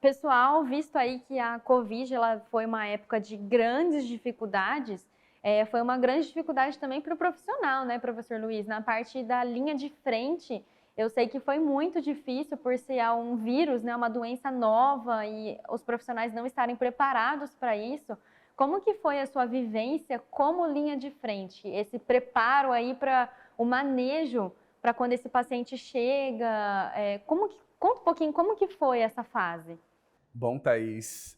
Pessoal, visto aí que a Covid ela foi uma época de grandes dificuldades, foi uma grande dificuldade também para o profissional, né, professor Luiz? Na parte da linha de frente, eu sei que foi muito difícil por ser um vírus, né, uma doença nova e os profissionais não estarem preparados para isso. Como que foi a sua vivência como linha de frente? Esse preparo aí para o manejo para quando esse paciente chega, conta um pouquinho como que foi essa fase? Bom, Thaís,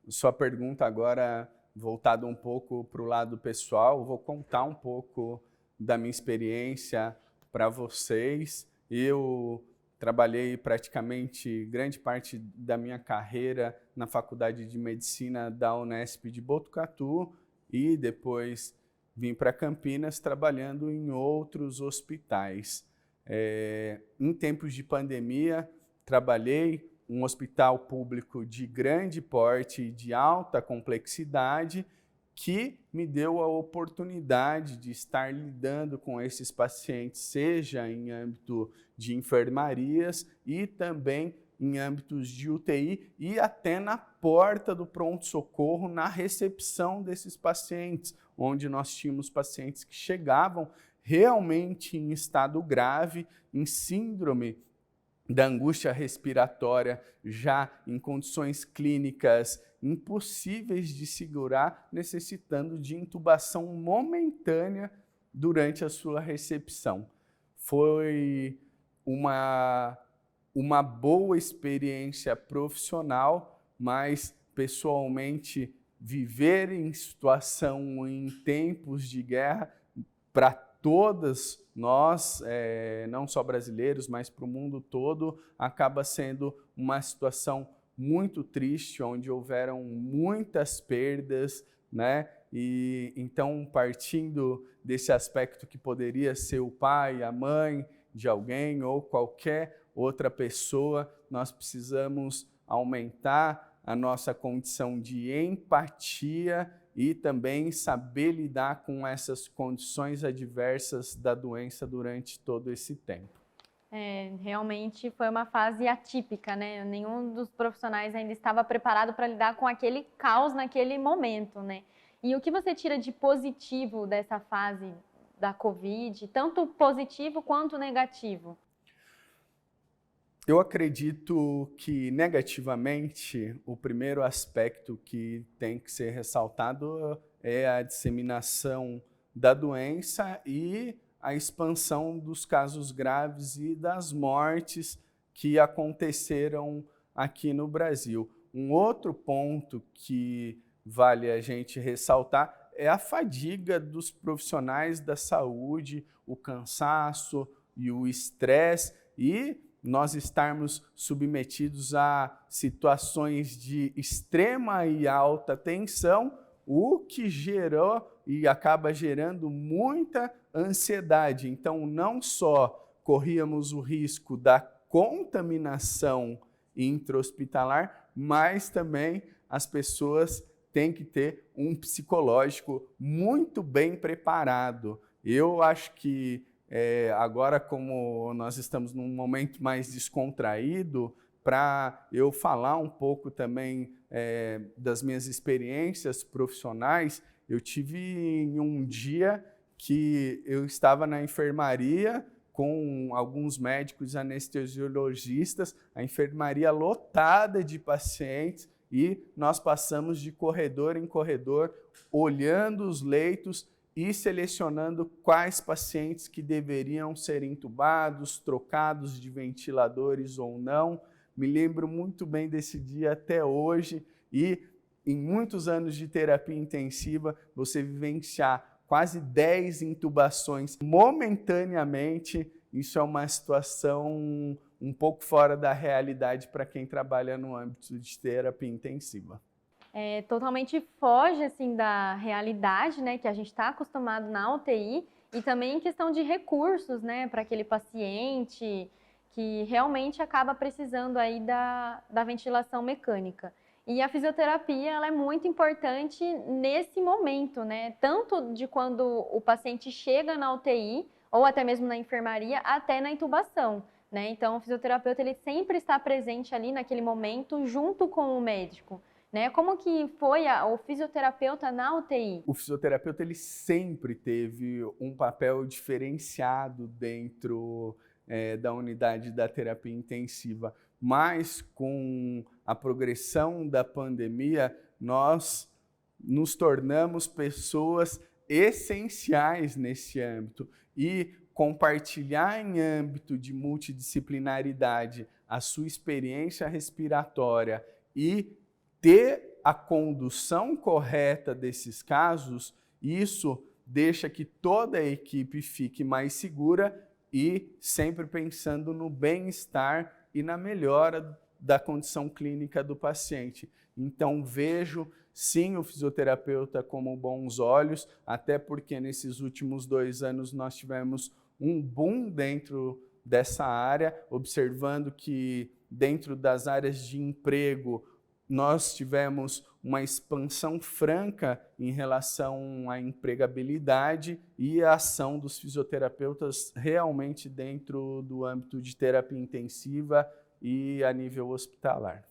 sua pergunta agora voltada um pouco para o lado pessoal, vou contar um pouco da minha experiência para vocês. Eu trabalhei praticamente grande parte da minha carreira na Faculdade de Medicina da Unesp de Botucatu e depois vim para Campinas trabalhando em outros hospitais. Em tempos de pandemia, trabalhei um hospital público de grande porte e de alta complexidade que me deu a oportunidade de estar lidando com esses pacientes, seja em âmbito de enfermarias e também em âmbitos de UTI e até na porta do pronto-socorro, na recepção desses pacientes, onde nós tínhamos pacientes que chegavam realmente em estado grave, em síndrome da angústia respiratória, já em condições clínicas impossíveis de segurar, necessitando de intubação momentânea durante a sua recepção. Foi uma boa experiência profissional, mas pessoalmente viver em situação em tempos de guerra para todas nós, não só brasileiros, mas para o mundo todo, acaba sendo uma situação muito triste, onde houveram muitas perdas, né? E então, partindo desse aspecto que poderia ser o pai, a mãe de alguém ou qualquer outra pessoa, nós precisamos aumentar a nossa condição de empatia e também saber lidar com essas condições adversas da doença durante todo esse tempo. Realmente foi uma fase atípica, né? Nenhum dos profissionais ainda estava preparado para lidar com aquele caos naquele momento, né? E o que você tira de positivo dessa fase da Covid, tanto positivo quanto negativo? Eu acredito que, negativamente, o primeiro aspecto que tem que ser ressaltado é a disseminação da doença e a expansão dos casos graves e das mortes que aconteceram aqui no Brasil. Um outro ponto que vale a gente ressaltar é a fadiga dos profissionais da saúde, o cansaço e o estresse e nós estarmos submetidos a situações de extrema e alta tensão, o que gerou e acaba gerando muita ansiedade. Então, não só corríamos o risco da contaminação intra-hospitalar, mas também as pessoas têm que ter um psicológico muito bem preparado. Eu acho que agora, como nós estamos num momento mais descontraído, para eu falar um pouco também das minhas experiências profissionais, eu tive um dia que eu estava na enfermaria com alguns médicos anestesiologistas, a enfermaria lotada de pacientes, e nós passamos de corredor em corredor, olhando os leitos e selecionando quais pacientes que deveriam ser intubados, trocados de ventiladores ou não. Me lembro muito bem desse dia até hoje e em muitos anos de terapia intensiva, você vivenciar quase 10 intubações momentaneamente, isso é uma situação um pouco fora da realidade para quem trabalha no âmbito de terapia intensiva. Totalmente foge assim da realidade, né, que a gente está acostumado na UTI e também em questão de recursos, né, para aquele paciente que realmente acaba precisando aí da ventilação mecânica. E a fisioterapia, ela é muito importante nesse momento, né, tanto de quando o paciente chega na UTI ou até mesmo na enfermaria, até na intubação. né? Então, o fisioterapeuta ele sempre está presente ali naquele momento junto com o médico, né? Como que foi o fisioterapeuta na UTI? O fisioterapeuta ele sempre teve um papel diferenciado dentro da unidade da terapia intensiva, mas com a progressão da pandemia, nós nos tornamos pessoas essenciais nesse âmbito e compartilhar em âmbito de multidisciplinaridade a sua experiência respiratória e ter a condução correta desses casos, isso deixa que toda a equipe fique mais segura e sempre pensando no bem-estar e na melhora da condição clínica do paciente. Então, vejo sim o fisioterapeuta como bons olhos, até porque nesses últimos 2 anos nós tivemos um boom dentro dessa área, observando que dentro das áreas de emprego nós tivemos uma expansão franca em relação à empregabilidade e a ação dos fisioterapeutas realmente dentro do âmbito de terapia intensiva e a nível hospitalar.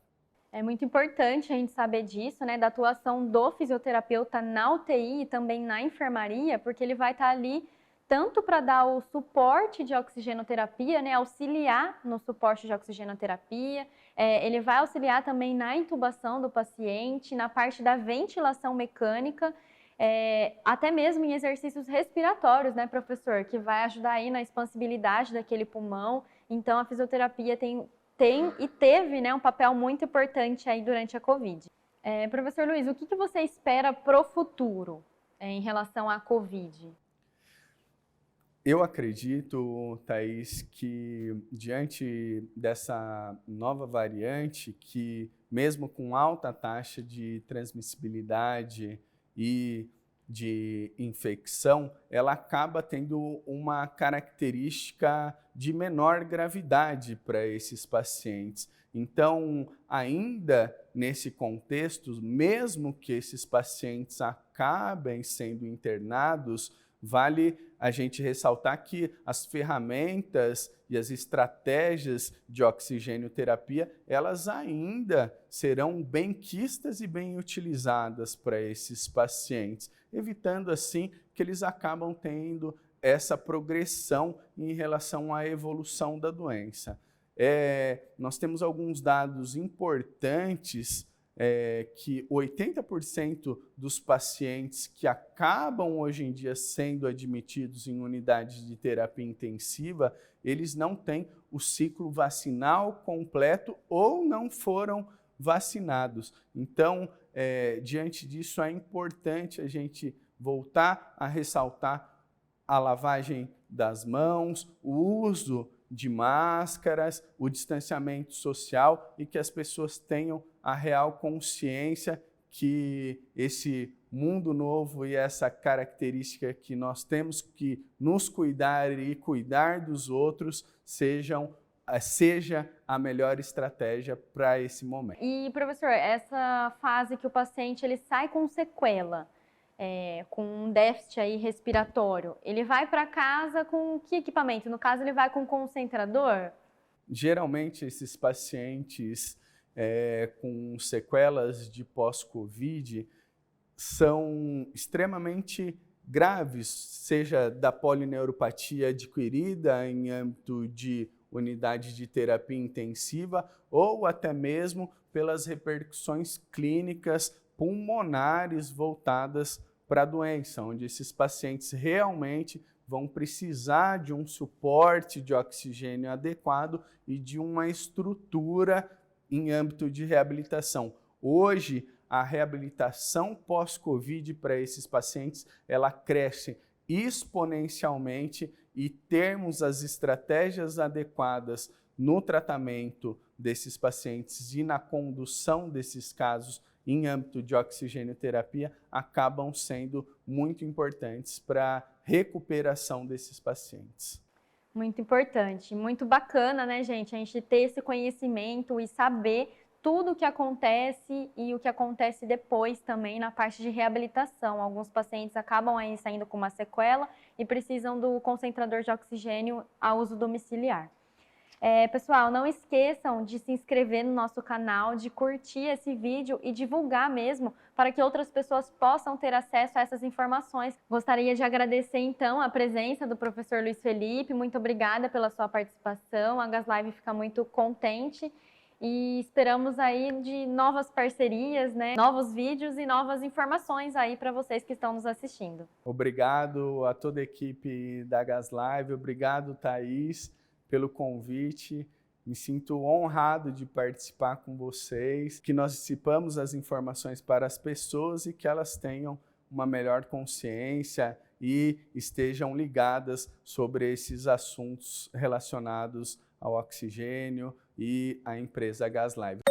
É muito importante a gente saber disso, né, da atuação do fisioterapeuta na UTI e também na enfermaria, porque ele vai estar ali tanto para dar o suporte de oxigenoterapia, né, auxiliar no suporte de oxigenoterapia, ele vai auxiliar também na intubação do paciente, na parte da ventilação mecânica, até mesmo em exercícios respiratórios, né, professor, que vai ajudar aí na expansibilidade daquele pulmão. Então, a fisioterapia tem e teve, né, um papel muito importante aí durante a Covid. Professor Luiz, o que você espera para o futuro em relação à Covid? Eu acredito, Thaís, que diante dessa nova variante, que mesmo com alta taxa de transmissibilidade e de infecção, ela acaba tendo uma característica de menor gravidade para esses pacientes. Então, ainda nesse contexto, mesmo que esses pacientes acabem sendo internados, vale a gente ressaltar que as ferramentas e as estratégias de oxigênio-terapia, elas ainda serão benquistas e bem utilizadas para esses pacientes, evitando assim que eles acabam tendo essa progressão em relação à evolução da doença. Nós temos alguns dados importantes que 80% dos pacientes que acabam hoje em dia sendo admitidos em unidades de terapia intensiva, eles não têm o ciclo vacinal completo ou não foram vacinados. Então, diante disso, é importante a gente voltar a ressaltar a lavagem das mãos, o uso de máscaras, o distanciamento social e que as pessoas tenham a real consciência que esse mundo novo e essa característica que nós temos que nos cuidar e cuidar dos outros seja a melhor estratégia para esse momento. E, professor, essa fase que o paciente ele sai com sequela, com um déficit aí respiratório, ele vai para casa com que equipamento? No caso, ele vai com concentrador? Geralmente, esses pacientes com sequelas de pós-Covid são extremamente graves, seja da polineuropatia adquirida em âmbito de unidade de terapia intensiva ou até mesmo pelas repercussões clínicas pulmonares voltadas para a doença, onde esses pacientes realmente vão precisar de um suporte de oxigênio adequado e de uma estrutura em âmbito de reabilitação. Hoje, a reabilitação pós-Covid para esses pacientes, ela cresce exponencialmente e termos as estratégias adequadas no tratamento desses pacientes e na condução desses casos em âmbito de oxigênio-terapia acabam sendo muito importantes para a recuperação desses pacientes. Muito importante, muito bacana, né, gente? A gente ter esse conhecimento e saber tudo o que acontece e o que acontece depois também na parte de reabilitação. Alguns pacientes acabam aí saindo com uma sequela e precisam do concentrador de oxigênio a uso domiciliar. Pessoal, não esqueçam de se inscrever no nosso canal, de curtir esse vídeo e divulgar mesmo, para que outras pessoas possam ter acesso a essas informações. Gostaria de agradecer, então, a presença do professor Luiz Felipe. Muito obrigada pela sua participação. A Gaslive fica muito contente e esperamos aí de novas parcerias, né? Novos vídeos e novas informações aí para vocês que estão nos assistindo. Obrigado a toda a equipe da Gaslive, obrigado, Thaís, pelo convite. Me sinto honrado de participar com vocês, que nós dissipamos as informações para as pessoas e que elas tenham uma melhor consciência e estejam ligadas sobre esses assuntos relacionados ao oxigênio e à empresa Gaslive.